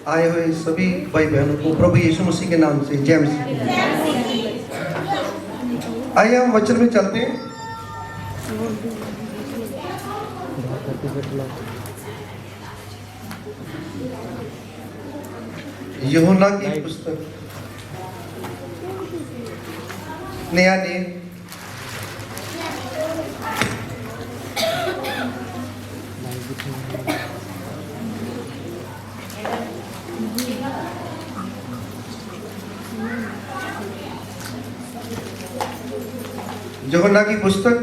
आए हुए सभी भाई बहनों को प्रभु यीशु मसीह के नाम से जय मसीह। आइए हम वचन में चलते हैं। यूहन्ना की पुस्तक नया नियम यूहन्ना की पुस्तक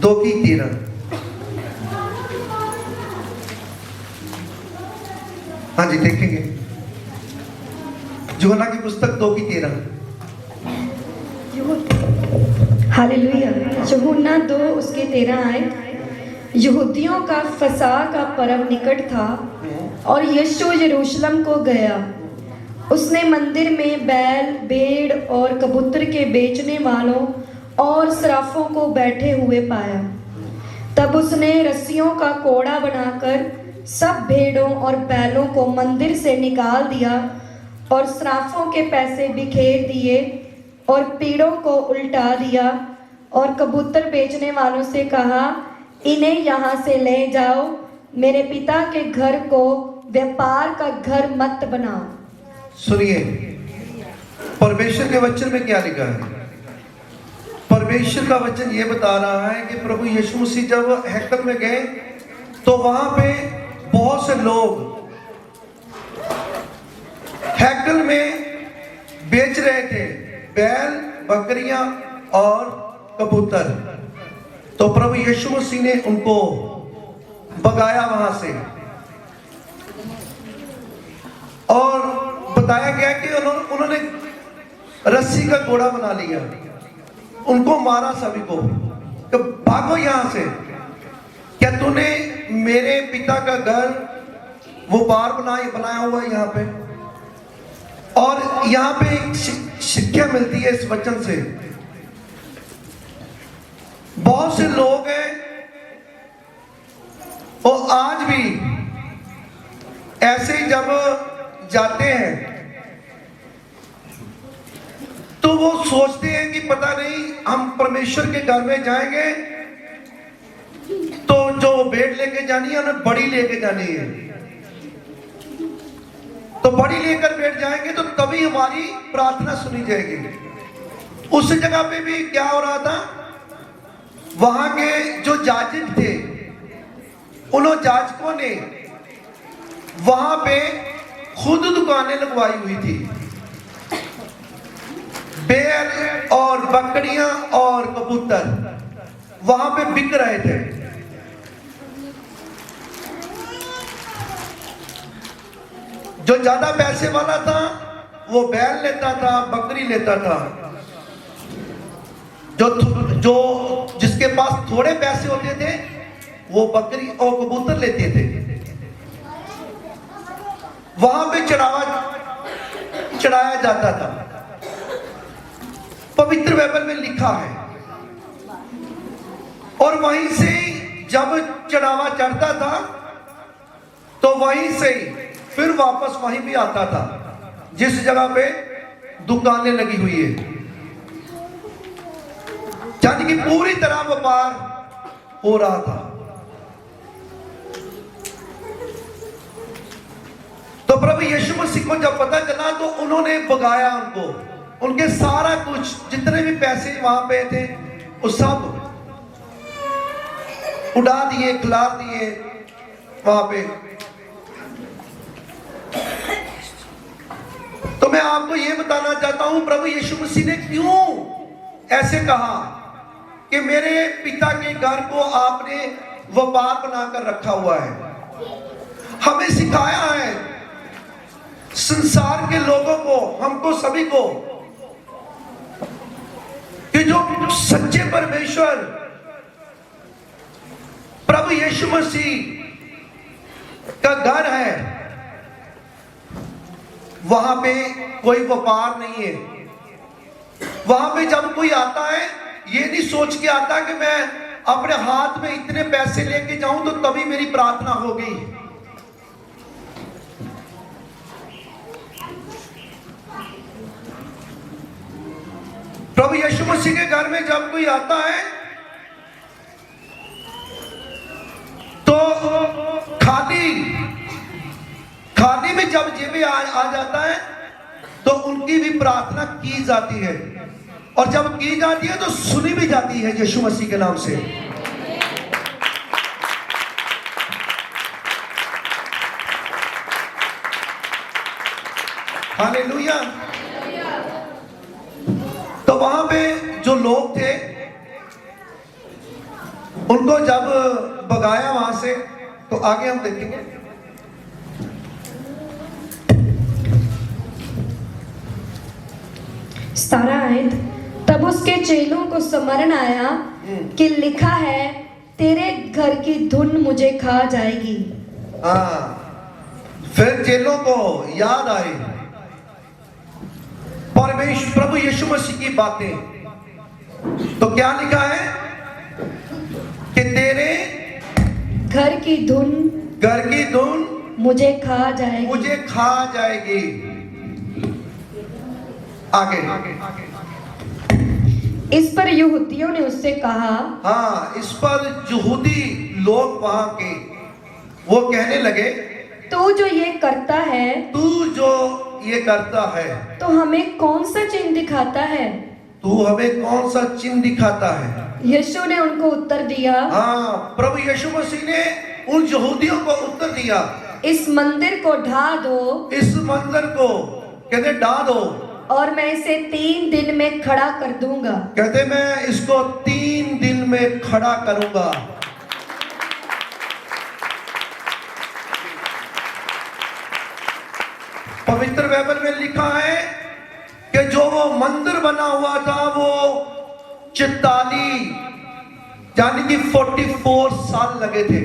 2:13। हाँ जी देखेंगे यूहन्ना की पुस्तक 2:13। हालेलुया। यूहन्ना 2 उसके 13 आए। यहूदियों का फसह का पर्व निकट था और यीशु यरूशलेम को गया। उसने मंदिर में बैल, भेड़ और कबूतर के बेचने वालों और सराफों को बैठे हुए पाया। तब उसने रस्सियों का कोड़ा बनाकर सब भेड़ों और बैलों को मंदिर से निकाल दिया और सराफों के पैसे बिखेर दिए और पीड़ों को उल्टा दिया और कबूतर बेचने वालों से कहा, इन्हें यहाँ से ले जाओ, मेरे पिता के घर को व्यापार का घर मत बनाओ। सुनिए परमेश्वर के वचन में क्या लिखा है। परमेश्वर का वचन ये बता रहा है कि प्रभु यीशु मसीह जब हैकल में गए तो वहां पे बहुत से लोग हैकल में बेच रहे थे बैल, बकरियां और कबूतर। तो प्रभु यीशु मसीह ने उनको भगाया वहां से और बताया गया कि उन्होंने रस्सी का घोड़ा बना लिया, उनको मारा सभी को कि भागो यहां से, क्या तूने मेरे पिता का घर वो बार बनाया हुआ है यहाँ पे। और यहाँ पे एक शिक्षा मिलती है इस वचन से। बहुत से लोग हैं और आज भी ऐसे जब जाते हैं तो वो सोचते हैं कि पता नहीं हम परमेश्वर के घर में जाएंगे तो जो भेड़ लेके जानी है उन्हें बड़ी लेके जानी है, तो बड़ी लेकर बैठ जाएंगे तो तभी हमारी प्रार्थना सुनी जाएगी। उस जगह पे भी क्या हो रहा था, वहां के जो जाजिक थे उन जाजकों ने वहां पे खुद दुकानें लगवाई हुई थी। बैल और बकरियां और कबूतर वहां पे बिक रहे थे। जो ज्यादा पैसे वाला था वो बैल लेता था, बकरी लेता था। जो जिसके पास थोड़े पैसे होते थे वो बकरी और कबूतर लेते थे। वहां पे चढ़ाया जाता था। पवित्र बाइबल में लिखा है। और वहीं से जब चढ़ावा चढ़ता था तो वहीं से फिर वापस वहीं भी आता था जिस जगह पे दुकानें लगी हुई है, यानी कि पूरी तरह व्यापार हो रहा था। तो प्रभु यीशु मसीह को जब पता चला तो उन्होंने भगाया उनको, उनके सारा कुछ जितने भी पैसे वहां पे थे वो सब उड़ा दिए, खिलार दिए वहां पे। तो मैं आपको यह बताना चाहता हूं प्रभु यीशु मसीह ने क्यों ऐसे कहा कि मेरे पिता के घर को आपने व्यापार बनाकर रखा हुआ है। हमें सिखाया है संसार के लोगों को, हमको सभी को, कि जो सच्चे परमेश्वर प्रभु यीशु मसीह का घर है वहां पे कोई व्यापार नहीं है। वहां पे जब कोई आता है ये नहीं सोच के आता कि मैं अपने हाथ में इतने पैसे लेके जाऊं तो तभी मेरी प्रार्थना होगी। में जब कोई आता है तो खाली में जब जेबे आ जाता है तो उनकी भी प्रार्थना की जाती है, और जब की जाती है तो सुनी भी जाती है यीशु मसीह के नाम से। हालेलुया। तो वहां पे जो लोग थे उनको जब भगाया वहां से, तो आगे हम देखेंगे। सारा आयत, तब उसके चेलों को स्मरण आया कि लिखा है, तेरे घर की धुन मुझे खा जाएगी। फिर चेलों को याद आई परमेश्वर प्रभु यीशु मसीह की बातें। तो क्या लिखा है कि तेरे घर की धुन मुझे खा जाएगी। आगे। इस पर यहूदियों ने उससे कहा, इस पर यहूदी लोग वहां के वो कहने लगे, तू जो ये करता है तो हमें कौन सा चिन्ह दिखाता है? तू हमें कौन सा चिन्ह दिखाता है? यीशु ने उनको उत्तर दिया, प्रभु यीशु मसीह ने उन यहूदियों को उत्तर दिया, इस मंदिर को ढा दो। इस मंदिर को कहते ढा दो, और मैं इसे 3 दिन में खड़ा कर दूंगा। कहते मैं इसको 3 दिन में खड़ा करूंगा। पवित्र बाइबल में लिखा है कि जो वो मंदिर बना हुआ था वो 44 यानी कि 44 साल लगे थे।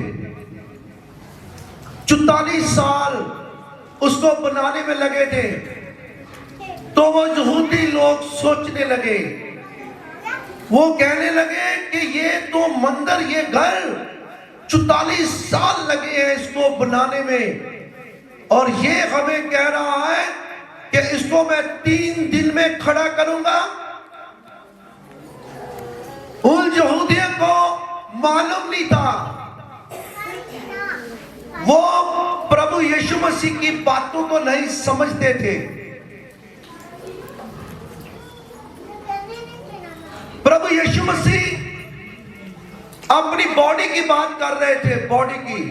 44 साल उसको बनाने में लगे थे। तो वो यहूदी लोग सोचने लगे, वो कहने लगे कि ये तो मंदिर, ये घर 44 साल लगे हैं इसको बनाने में, और ये हमें कह रहा है कि इसको मैं 3 दिन में खड़ा करूंगा। उन यहूदियों को मालूम नहीं था, वो प्रभु यीशु मसीह की बातों को नहीं समझते थे। प्रभु यीशु मसीह अपनी बॉडी की बात कर रहे थे, बॉडी की,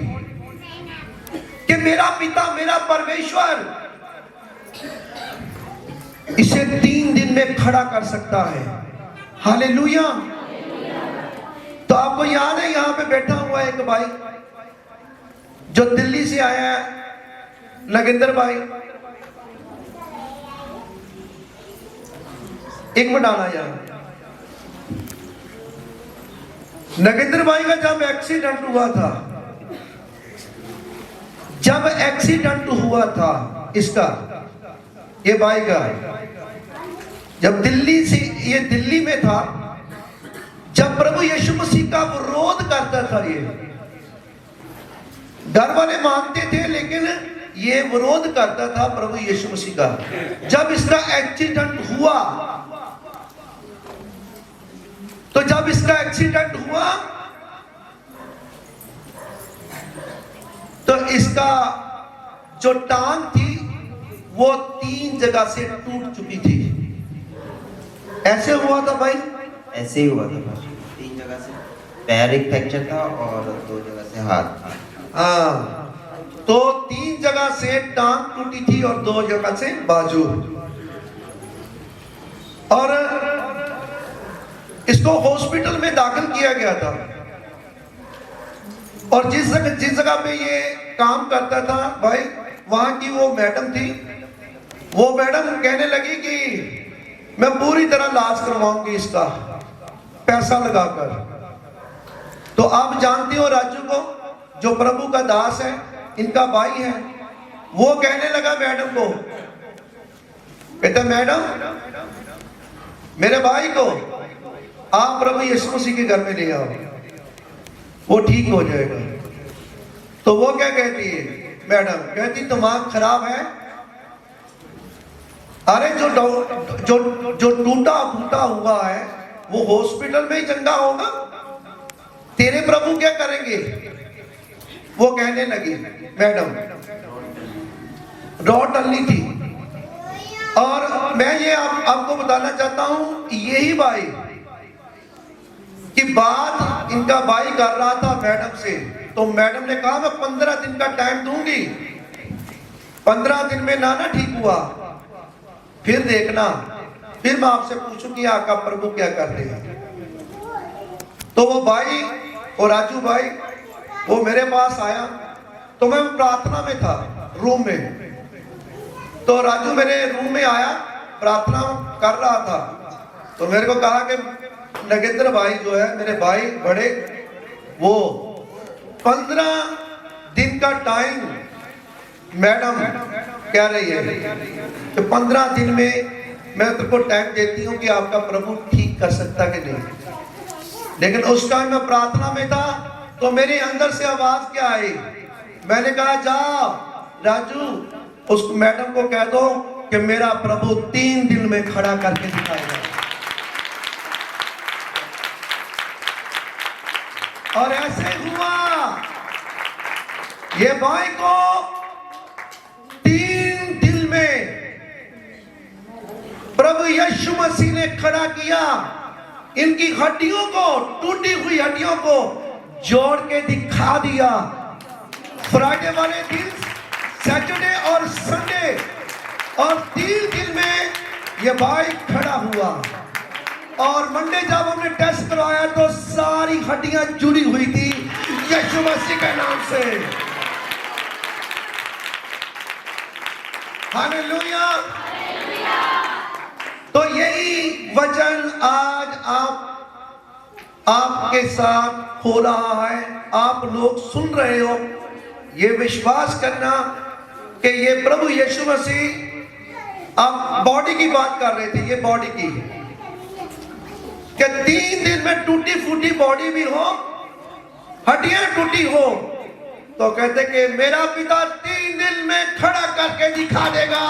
कि मेरा पिता, मेरा परमेश्वर इसे 3 दिन में खड़ा कर सकता है। हालेलुया। तो आपको याद है यहां पे बैठा हुआ एक भाई जो दिल्ली से आया है, नगेंद्र भाई। एक मिनट आना यार। नगेंद्र भाई का जब एक्सीडेंट हुआ था इसका, ये भाई का, जब दिल्ली से, ये दिल्ली में था, जब प्रभु यीशु मसीह का विरोध करता था, ये घर वाले मानते थे लेकिन ये विरोध करता था प्रभु यीशु मसीह का। जब इसका एक्सीडेंट हुआ, तो जब इसका एक्सीडेंट हुआ तो इसका जो टांग थी वो 3 जगह से टूट चुकी थी। ऐसे हुआ था भाई? ऐसे ही हुआ था भाई, 3 जगह से पैर एक फ्रैक्चर था और 2 जगह से हाथ। तो 3 जगह से टांग टूटी थी और 2 जगह से बाजू। और इसको हॉस्पिटल में दाखिल किया गया था, और जिस जगह पे ये काम करता था भाई, वहां की वो मैडम थी, वो मैडम कहने लगी कि मैं पूरी तरह इलाज करवाऊंगी इसका, पैसा लगाकर। तो आप जानते हो राजू को, जो प्रभु का दास है, इनका भाई है, वो कहने लगा मैडम को, कहता मैडम मेरे भाई को आप प्रभु यीशु मसीह के घर में ले आओ, वो ठीक हो जाएगा। तो वो क्या कहती है मैडम? कहती दिमाग खराब है, अरे जो टूटा फूटा हुआ है वो हॉस्पिटल में ही चंगा होगा, तेरे प्रभु क्या करेंगे? वो कहने लगी, मैडम रॉड डलनी थी। और मैं ये आपको बताना चाहता हूं, यही भाई की बात इनका भाई कर रहा था मैडम से, तो मैडम ने कहा मैं 15 दिन का टाइम दूंगी, 15 दिन में ना ठीक हुआ फिर देखना, फिर मैं आपसे पूछूंगी आपका प्रभु क्या करते हैं। तो वो भाई, वो राजू भाई, वो मेरे पास आया, तो मैं प्रार्थना में था रूम में, तो राजू मेरे रूम में आया, प्रार्थना कर रहा था, तो मेरे को कहा कि नगेंद्र भाई जो है मेरे भाई बड़े, वो 15 दिन का टाइम मैडम कह रही है, तो 15 दिन में मैं तुमको टाइम देती हूँ कि आपका प्रभु ठीक कर सकता कि नहीं। लेकिन उस टाइम मैं प्रार्थना में था, तो मेरे अंदर से आवाज क्या आई, मैंने कहा जाओ राजू उस मैडम को कह दो कि मेरा प्रभु 3 दिन में खड़ा करके दिखाएगा। और ऐसे हुआ, ये भाई को 3 दिन में प्रभु यीशु मसीह ने खड़ा किया, इनकी हड्डियों को, टूटी हुई हड्डियों को जोड़ के दिखा दिया। फ्राइडे वाले दिन, सैटरडे और संडे, और 3 दिन में ये भाई खड़ा हुआ। और मंडे जब हमने टेस्ट करवाया तो सारी हड्डियां जुड़ी हुई थी यीशु मसीह के नाम से। हालेलुया। तो यही वचन आज आपके साथ हो रहा है, आप लोग सुन रहे हो। ये विश्वास करना कि ये प्रभु यीशु मसीह, आप बॉडी की बात कर रहे थे, ये बॉडी की, कि 3 दिन में टूटी फूटी बॉडी भी हो, हड्डियां टूटी हो, तो कहते कि मेरा पिता 3 दिन में खड़ा करके दिखा देगा।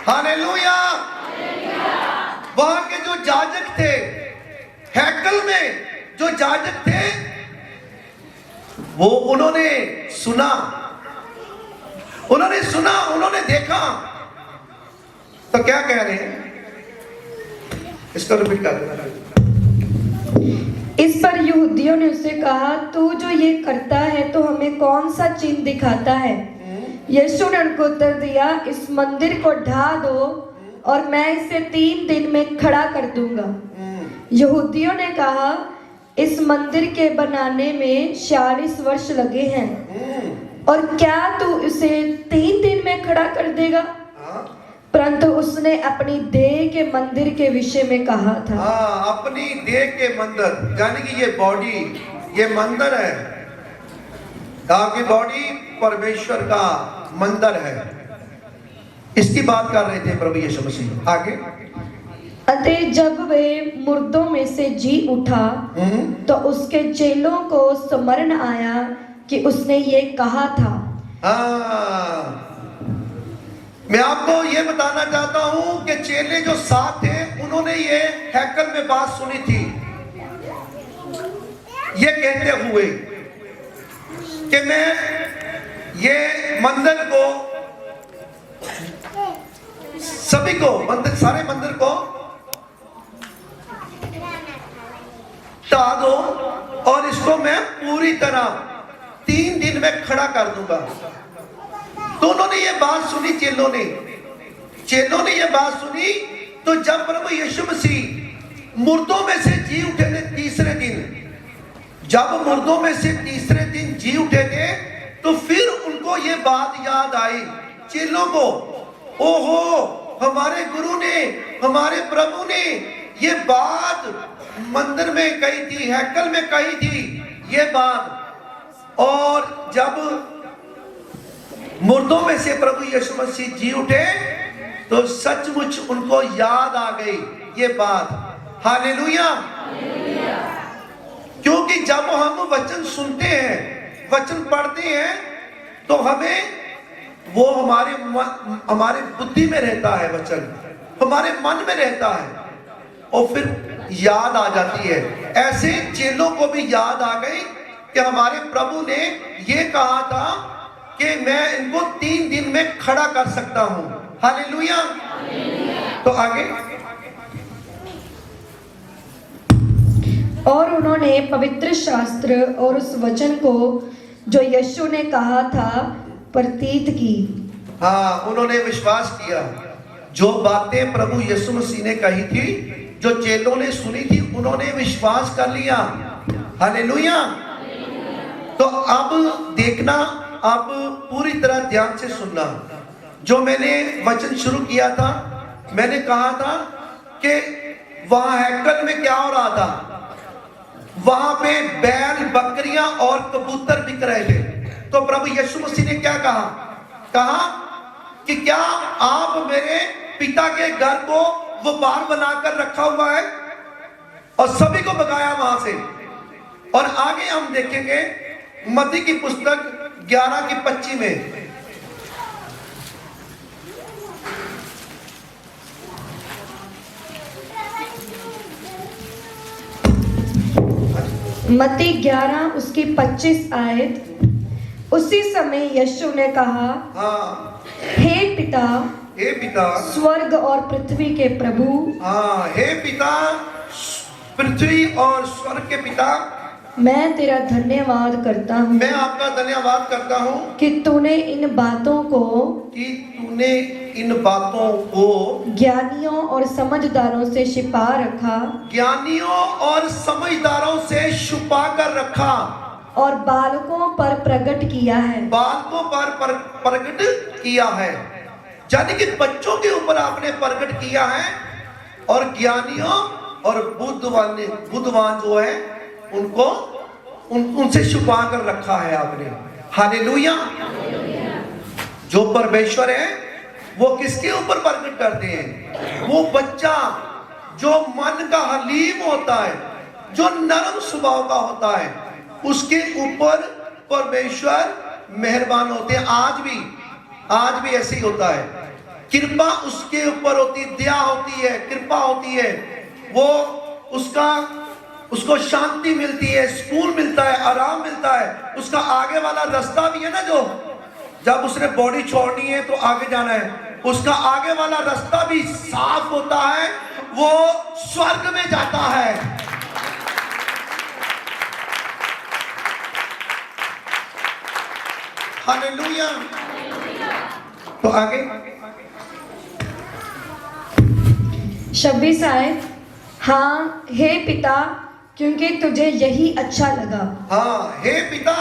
हालेलुया। वहां के जो याजक थे, हैकल में जो याजक थे, वो उन्होंने सुना, उन्होंने देखा, तो क्या कह रहे हैं, इसको रिपीट कर देना। इस पर यहूदियों ने उससे कहा, तू जो ये करता है तो हमें कौन सा चिन्ह दिखाता है? यीशु ने उनको उत्तर दिया, इस मंदिर को ढा दो और मैं इसे 3 दिन में खड़ा कर दूंगा। यहूदियों ने कहा, इस मंदिर के बनाने में 46 वर्ष लगे हैं और क्या तू इसे 3 दिन में खड़ा कर देगा? परंतु उसने अपनी देह के मंदिर के विषय में कहा था। अपनी देह के मंदिर, यानी कि ये बॉडी, ये मंदिर है, आपकी बॉडी परमेश्वर का मंदिर है, इसकी बात कर रहे थे प्रभु यीशु मसीह। आगे, अतः जब वे मुर्दों में से जी उठा तो उसके चेलों को स्मरण आया कि उसने ये कहा था। मैं आपको ये बताना चाहता हूं कि चेले जो साथ थे, उन्होंने ये हैकल में बात सुनी थी, ये कहते हुए कि मैं ये मंदिर को, सभी को, मंदिर, सारे मंदिर को ढा दो और इसको मैं पूरी तरह 3 दिन में खड़ा कर दूंगा। तो उन्होंने ये बात सुनी, चेलों ने ये बात सुनी। तो जब प्रभु यीशु मसीह मुर्दों में से जी उठे थे तीसरे दिन, जब मुर्दों में से तीसरे दिन जी उठे थे, तो फिर उनको ये बात याद आई, चेलों को, ओहो, हमारे गुरु ने, हमारे प्रभु ने ये बात मंदिर में कही थी, हैकल में कही थी ये बात। और जब मुर्दों में से प्रभु यीशु मसीह जी उठे तो सचमुच उनको याद आ गई ये बात। हालेलुया। क्योंकि जब हम वचन सुनते हैं, वचन पढ़ते हैं, तो हमें वो हमारे बुद्धि में रहता है, वचन हमारे मन में रहता है और फिर याद आ जाती है। ऐसे चेलों को भी याद आ गई कि हमारे प्रभु ने ये कहा था कि मैं इनको 3 दिन में खड़ा कर सकता हूं। हालेलुया। तो आगे, और उन्होंने पवित्र शास्त्र और उस वचन को जो यीशु ने कहा था प्रतीत की। हाँ, उन्होंने विश्वास किया। जो बातें प्रभु यीशु मसीह ने कही थी, जो चेलों ने सुनी थी, उन्होंने विश्वास कर लिया। हालेलुया। तो अब देखना, अब पूरी तरह ध्यान से सुनना। जो मैंने वचन शुरू किया था, मैंने कहा था कि वहां हैकल में क्या हो रहा था, वहां पे बैल, बकरियां और कबूतर बिक रहे थे। तो प्रभु यीशु मसीह ने क्या कहा? कहा कि क्या आप मेरे पिता के घर को व्यापार बनाकर रखा हुआ है? और सभी को भगाया वहां से। और आगे हम देखेंगे मत्ती की पुस्तक 11:25 में। मत्ती 11 उसकी 25 आयत। उसी समय यीशु ने कहा, हाँ, हे पिता, हे पिता, स्वर्ग और पृथ्वी के प्रभु। हाँ, हे पिता, पृथ्वी और स्वर्ग के पिता, मैं तेरा धन्यवाद करता हूँ मैं आपका धन्यवाद करता हूँ कि तूने इन बातों को ज्ञानियों और समझदारों से छिपा रखा, ज्ञानियों और समझदारों से छुपा कर रखा और बालकों पर प्रकट किया है। बालकों पर प्रकट किया है, यानी कि बच्चों के ऊपर आपने प्रकट किया है। और ज्ञानियों और बुद्धवान जो है उनको उनसे छुपा कर रखा है आपने। हालेलुया। जो परमेश्वर है वो किसके ऊपर प्रकट करते हैं? वो बच्चा जो मन का हलीम होता है, जो नरम स्वभाव का होता है, उसके ऊपर परमेश्वर मेहरबान होते हैं। आज भी ऐसे ही होता है। कृपा उसके ऊपर होती है, दया होती है, कृपा होती है। वो उसको शांति मिलती है, सुकून मिलता है, आराम मिलता है। उसका आगे वाला रास्ता भी है ना, जो जब उसने बॉडी छोड़नी है तो आगे जाना है, उसका आगे वाला रास्ता भी साफ होता है, वो स्वर्ग में जाता है। हालेलुया। तो आगे 26 आयत। हाँ, हे पिता, क्योंकि तुझे यही अच्छा लगा। हाँ, हे पिता,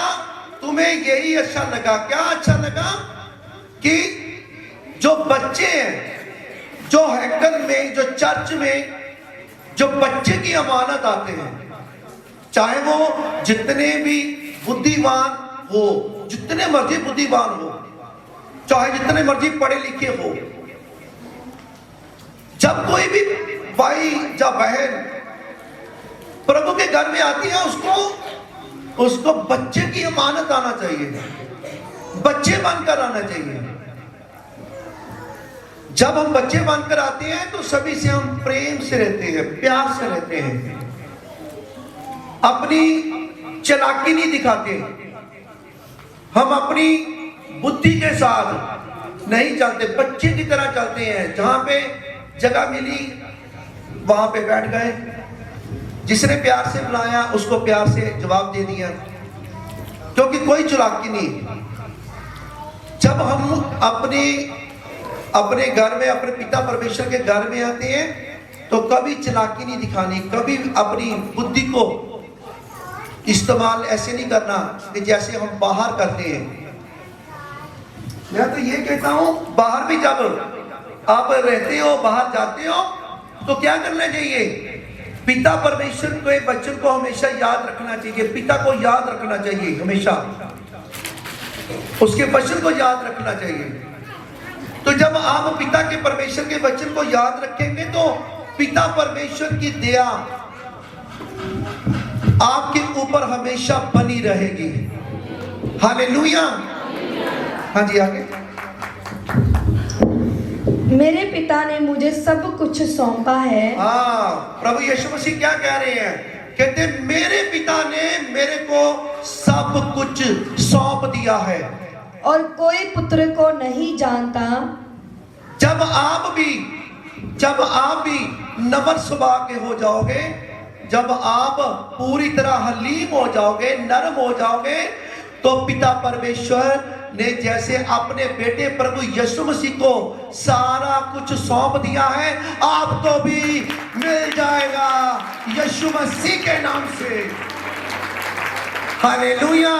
तुम्हें यही अच्छा लगा। क्या अच्छा लगा? कि जो बच्चे हैं, जो हैकल में, जो चर्च में, जो बच्चे की अमानत आते हैं, चाहे वो जितने भी बुद्धिमान हो, जितने मर्जी बुद्धिमान हो, चाहे जितने मर्जी पढ़े लिखे हो, जब कोई भी भाई या बहन प्रभु के घर में आती है, उसको बच्चे की अमानत आना चाहिए, बच्चे बनकर आना चाहिए। जब हम बच्चे बनकर आते हैं तो सभी से हम प्रेम से रहते हैं, प्यार से रहते हैं, अपनी चालाकी नहीं दिखाते, हम अपनी बुद्धि के साथ नहीं चलते, बच्चे की तरह चलते हैं। जहां पे जगह मिली वहां पे बैठ गए, जिसने प्यार से बुलाया उसको प्यार से जवाब दे दिया, क्योंकि कोई चालाकी नहीं। जब हम अपने घर में, अपने पिता परमेश्वर के घर में आते हैं तो कभी चालाकी नहीं दिखानी, कभी अपनी बुद्धि को इस्तेमाल ऐसे नहीं करना कि जैसे हम बाहर करते हैं। मैं तो ये कहता हूं, बाहर भी जब आप रहते हो, बाहर जाते हो, तो क्या करना चाहिए? पिता परमेश्वर के वचन को हमेशा याद रखना चाहिए, पिता को याद रखना चाहिए, हमेशा उसके वचन को याद रखना चाहिए। तो जब आप पिता के परमेश्वर के वचन को याद रखेंगे तो पिता परमेश्वर की दया आपके ऊपर हमेशा बनी रहेगी। हालेलुया। हाँ जी, आगे मेरे पिता ने मुझे सब कुछ सौंपा है हाँ, प्रभु यीशु मसीह क्या कह रहे हैं? कहते मेरे पिता ने मेरे को सब कुछ सौंप दिया है। और कोई पुत्र को नहीं जानता जब आप भी नम्र स्वभाव के हो जाओगे, जब आप पूरी तरह हलीम हो जाओगे, नरम हो जाओगे, तो पिता परमेश्वर ने जैसे अपने बेटे प्रभु यीशु मसीह को सारा कुछ सौंप दिया है, आपको भी मिल जाएगा यीशु मसीह के नाम से। हालेलुया।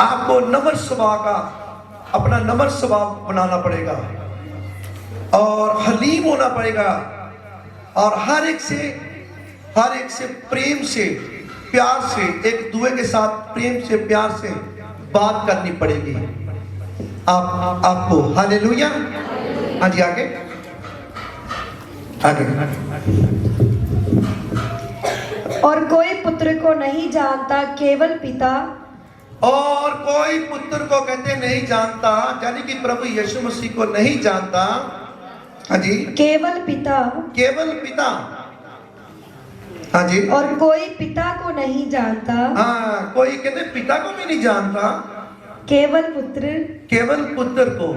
आपको नम्र स्वभाव का, अपना नम्र स्वभाव बनाना पड़ेगा और हलीम होना पड़ेगा, और हर एक से प्रेम से, प्यार से, एक दूसरे के साथ प्रेम से, प्यार से बात करनी पड़ेगी आपको। हालेलुया। हाँ जी, आगे। और कोई पुत्र को नहीं जानता, केवल पिता। और कोई पुत्र को कहते नहीं जानता, यानी कि प्रभु यीशु मसीह को नहीं जानता। हाँ जी, केवल पिता। केवल पिता। हाँ जी। और कोई पिता को नहीं जानता। हाँ, कोई कहते पिता को भी नहीं जानता, केवल पुत्र। केवल पुत्र को,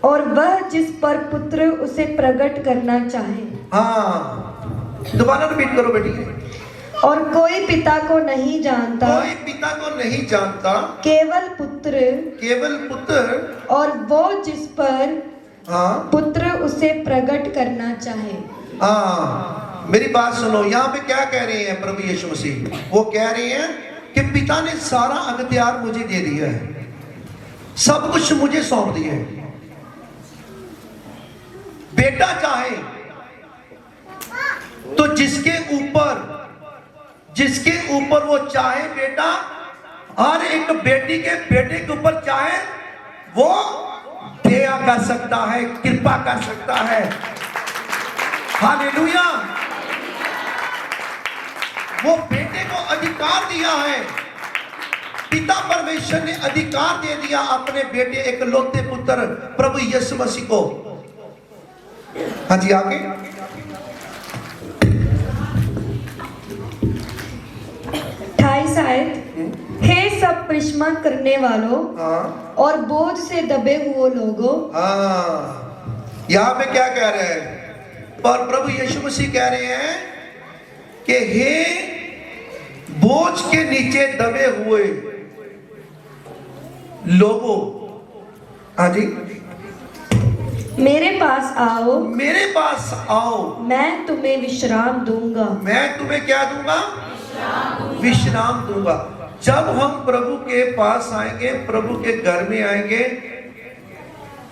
और वह जिस पर पुत्र उसे प्रकट करना चाहे। हाँ, दोबारा रिपीट करो बेटी। और कोई पिता को नहीं जानता, कोई पिता को नहीं जानता, केवल पुत्र। केवल पुत्र, और वो जिस पर हाँ, पुत्र उसे प्रकट करना चाहे। हाँ, मेरी बात सुनो, यहाँ पे क्या कह रहे हैं प्रभु यीशु मसीह? वो कह रहे हैं कि पिता ने सारा अख्तियार मुझे दे दिया है, सब कुछ मुझे सौंप दिया है। बेटा चाहे तो जिसके ऊपर वो चाहे, बेटा हर एक बेटी के बेटे के ऊपर चाहे वो दया कर सकता है, कृपा कर सकता है। हालेलुया। वो बेटे को अधिकार दिया है, पिता परमेश्वर ने अधिकार दे दिया अपने बेटे एकलौते पुत्र प्रभु यीशु मसीह को। हाँ जी, आगे। 28 आयत। हे सब परिश्रम करने वालों हाँ, और बोझ से दबे हुए लोगों। हाँ, यहाँ पे क्या कह रहे हैं? पर प्रभु यीशु मसीह कह रहे हैं कि हे बोझ के नीचे दबे हुए लोगों, हाँ जी, मेरे पास आओ, मेरे पास आओ, मैं तुम्हें विश्राम दूंगा। मैं तुम्हें क्या दूंगा? विश्राम दूंगा। जब हम प्रभु के पास आएंगे, प्रभु के घर में आएंगे,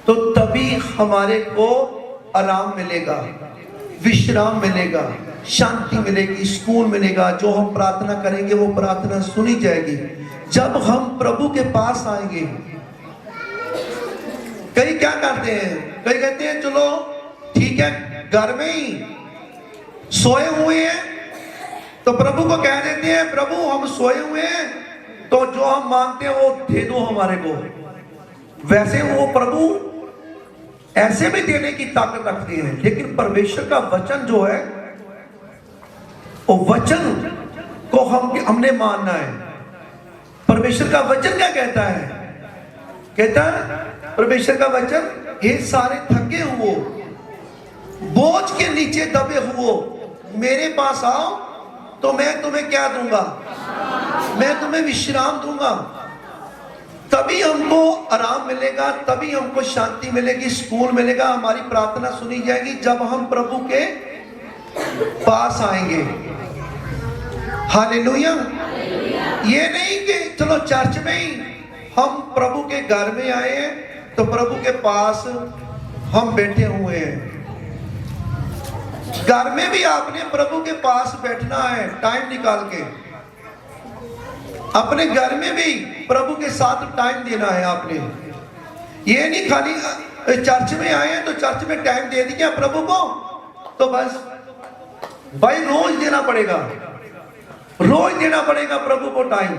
तो तभी हमारे को आराम मिलेगा, विश्राम मिलेगा, शांति मिलेगी, सुकून मिलेगा। जो हम प्रार्थना करेंगे वो प्रार्थना सुनी जाएगी जब हम प्रभु के पास आएंगे। कई क्या करते हैं? कई कहते हैं चलो ठीक है, घर में ही सोए हुए हैं तो प्रभु को कह देते हैं प्रभु हम सोए हुए हैं, तो जो हम मांगते हैं वो दे दो हमारे को। वैसे वो प्रभु ऐसे भी देने की ताकत रखते हैं, लेकिन परमेश्वर का वचन जो है, वो वचन को हमने मानना है। परमेश्वर का वचन क्या कहता है? कहता है परमेश्वर का वचन, हे सारे थके हुए बोझ के नीचे दबे हुए मेरे पास आओ तो मैं तुम्हें क्या दूंगा? मैं तुम्हें विश्राम दूंगा। तभी हमको आराम मिलेगा, तभी हमको शांति मिलेगी, सुकून मिलेगा, हमारी प्रार्थना सुनी जाएगी जब हम प्रभु के पास आएंगे। हालेलुया। ये नहीं कि चलो चर्च में ही हम प्रभु के घर में आए हैं तो प्रभु के पास हम बैठे हुए हैं। घर में भी आपने प्रभु के पास बैठना है, टाइम निकाल के। अपने घर में भी प्रभु के साथ टाइम देना है आपने। ये नहीं खाली चर्च में आए हैं तो चर्च में टाइम दे दिया प्रभु को तो बस। भाई रोज देना पड़ेगा, रोज देना पड़ेगा प्रभु को टाइम।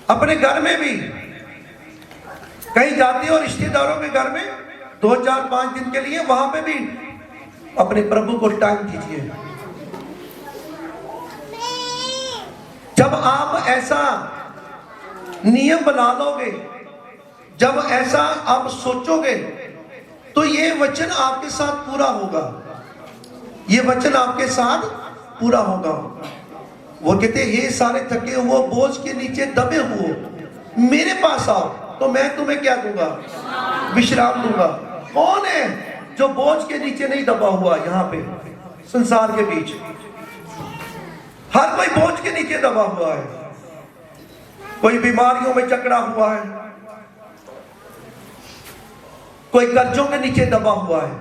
अपने घर में भी कहीं जाते हो रिश्तेदारों के घर में 2-4-5 दिन के लिए, वहां पे भी अपने प्रभु को टाइम दीजिए। जब आप ऐसा नियम बना लोगे, जब ऐसा आप सोचोगे, तो ये वचन आपके साथ पूरा होगा। ये वचन आपके साथ पूरा होगा। वो कहते हैं, ये सारे थके हुए बोझ के नीचे दबे हुए मेरे पास आओ तो मैं तुम्हें क्या दूंगा? विश्राम दूंगा। कौन है जो बोझ के नीचे नहीं दबा हुआ? यहाँ पे संसार के बीच हर कोई बोझ के नीचे दबा हुआ है। कोई बीमारियों में जकड़ा हुआ है, कोई कर्जों के नीचे दबा हुआ है,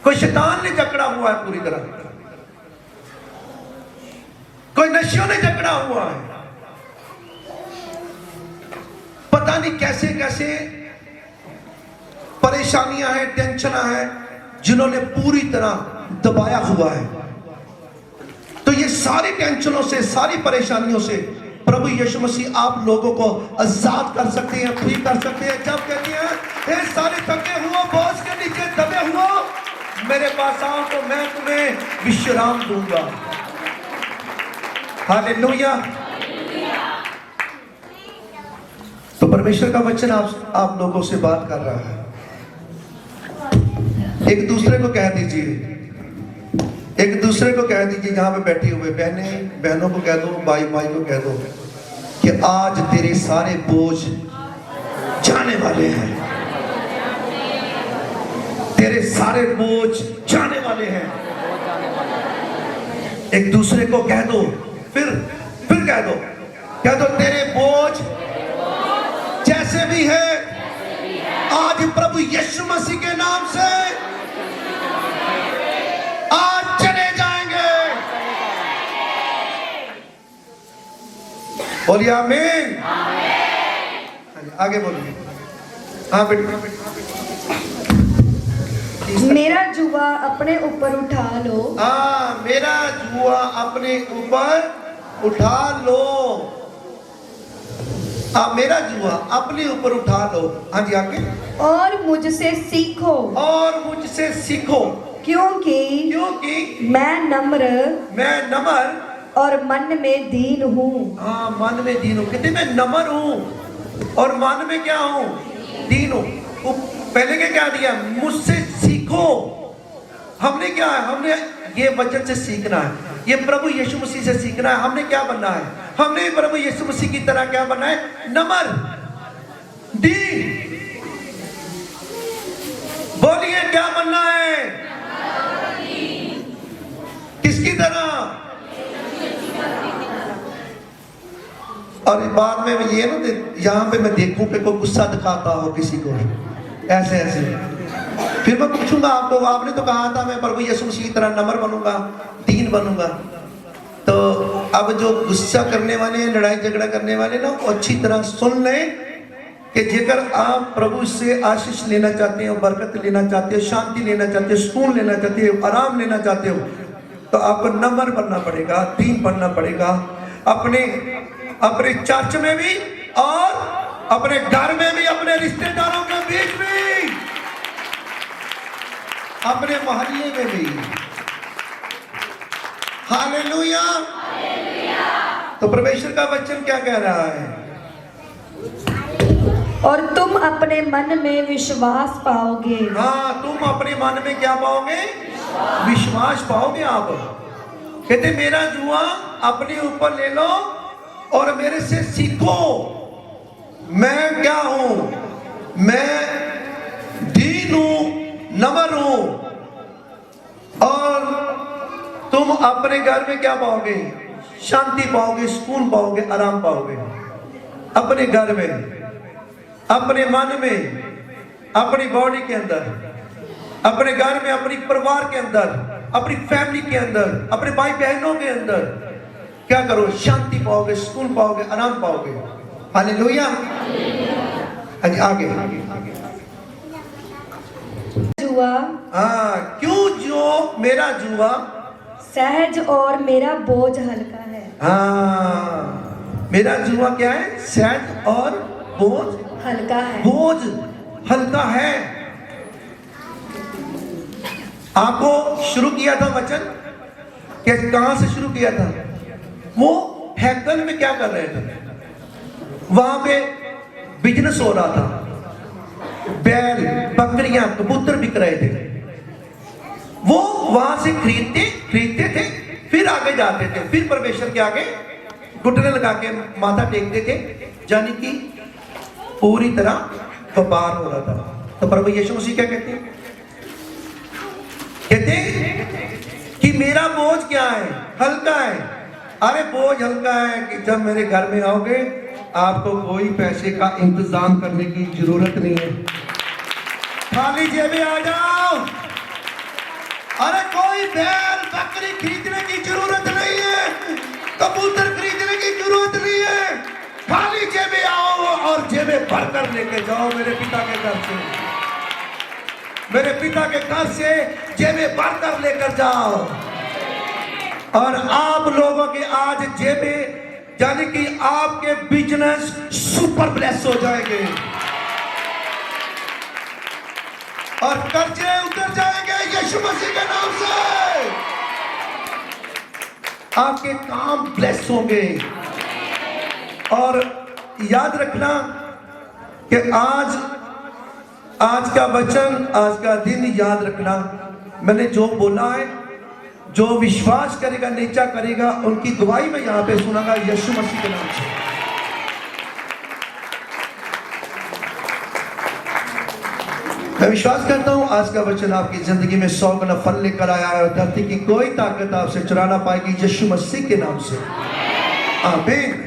कोई शैतान ने जकड़ा हुआ है पूरी तरह, कोई नशियों ने जकड़ा हुआ है। पता नहीं कैसे कैसे परेशानियां हैं, टेंशन है, जिन्होंने पूरी तरह दबाया हुआ है। तो ये सारी टेंशनों से, सारी परेशानियों से प्रभु यीशु मसीह आप लोगों को आजाद कर सकते हैं, फ्री कर सकते हैं। जब कहते हैं, हे सारे थके हुए बोझ के नीचे दबे हुए मेरे पास आओ तो मैं तुम्हें विश्राम दूंगा। हालेलुया। तो परमेश्वर का वचन आप लोगों से बात कर रहा है। एक दूसरे को कह दीजिए, एक दूसरे को कह दीजिए, यहाँ पे बैठी हुए बहनों को कह दो, भाई को कह दो कि आज तेरे सारे बोझ जाने वाले हैं। तेरे सारे बोझ जाने वाले हैं। एक दूसरे को कह दो, फिर कह दो तेरे बोझ जैसे भी है आज प्रभु यीशु मसीह के नाम से आज चले जाएंगे। बोलिए आमीन। आगे बोलिए। हाँ बेटी। मेरा जुआ अपने ऊपर उठा लो। हाँ, मेरा जुआ अपने ऊपर उठा लो। मेरा जुआ अपने ऊपर उठा लो। हाँ जी, आगे। और मुझसे सीखो। और मुझसे सीखो। क्योंकि मैं नम्र और मन में दीन हूँ। हाँ, मन में दीन हूँ। कहते मैं नम्र हूँ और मन में क्या हूँ? दीन हूँ। पहले क्या दिया? मुझसे सीखो। हमने क्या है? हमने ये वचन से सीखना है, ये प्रभु यीशु मसीह से सीखना है। हमने क्या बनना है? हमने प्रभु यीशु मसीह की तरह क्या बनना है? नम्र, दीन। बोलिए क्या बनना है? किसकी तरह? और बाद में ये ना, यहाँ पे मैं देखूं कि कोई गुस्सा दिखाता हो किसी को ऐसे, फिर मैं पूछूंगा आपको, आपने तो कहा था मैं प्रभु यीशु मसीह की तरह नम्र बनूंगा, दीन बनूंगा। तो अब जो गुस्सा करने वाले, लड़ाई झगड़ा करने वाले ना, वो अच्छी तरह सुन लें कि जेकर आप प्रभु से आशीष लेना चाहते हो, बरकत लेना चाहते हो, शांति लेना चाहते हो, सुकून लेना चाहते हो, आराम लेना चाहते हो, तो आपको नम्र बनना पड़ेगा, दीन बनना पड़ेगा। अपने चर्च में भी और अपने घर में भी, अपने रिश्तेदारों के बीच भी, अपने मोहल्ले में भी। हालेलुया। तो परमेश्वर का वचन क्या कह रहा है? और तुम अपने मन में विश्वास पाओगे। हाँ, तुम अपने मन में क्या पाओगे? विश्वास पाओगे आप। कहते मेरा जुआ अपने ऊपर ले लो और मेरे से सीखो। मैं क्या हूं? मैं दीन हूं, नम्र हूं। और तुम अपने घर में क्या पाओगे? शांति पाओगे, सुकून पाओगे, आराम पाओगे। अपने घर में, अपने मन में, अपनी बॉडी के अंदर, अपने घर में, अपने परिवार के अंदर, अपनी फैमिली के अंदर, अपने भाई बहनों के अंदर क्या करो? शांति पाओगे, सुकून पाओगे, आराम पाओगे। हालेलुया। आगे। जुआ। हाँ, क्यों जो मेरा जुआ सहज और मेरा बोझ हल्का है। हाँ, मेरा जुआ क्या है? सहज और बोझ हल्का है। बोझ हल्का है। आपको शुरू किया था वचन कि कहां से शुरू किया था? वो हैकल में क्या कर रहे थे? वहां पे बिजनेस हो रहा था, बैल बकरियां कबूतर बिक रहे थे। वो वहां से खरीदते थे, फिर आगे जाते थे, फिर परमेश्वर के आगे घुटने लगा के माथा टेकते थे, यानी कि पूरी तरह व्यापार हो रहा था। तो प्रभु यीशु मसीह क्या कहते हैं? कहते हैं कि मेरा बोझ क्या है? हल्का है। अरे बोझ हल्का है कि जब मेरे घर में आओगे आपको कोई पैसे का इंतजाम करने की जरूरत नहीं है, खाली जेबें आ जाओ। अरे कोई बैल बकरी खरीदने की जरूरत नहीं है, कबूतर खरीदने की जरूरत नहीं है, खाली जेबें आओ और जेबें भरकर लेके जाओ मेरे पिता के घर से। मेरे पिता के घर से जेबें भरकर लेकर जाओ। और आप लोगों के आज जेबें, यानी कि आपके बिजनेस सुपर ब्लेस हो जाएंगे और कर्जे उतर जाएंगे यीशु मसीह के नाम से। आपके काम ब्लेस होंगे। और याद रखना कि आज का वचन, आज का दिन याद रखना, मैंने जो बोला है, जो विश्वास करेगा नीचा करेगा, उनकी गवाही मैं यहां पे सुनागा यीशु मसीह के नाम से। मैं विश्वास करता हूं आज का वचन आपकी जिंदगी में 100 गुना फल लेकर आया है और धरती की कोई ताकत आपसे चुरा ना पाएगी यीशु मसीह के नाम से। आमीन।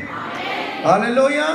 हालेलुया।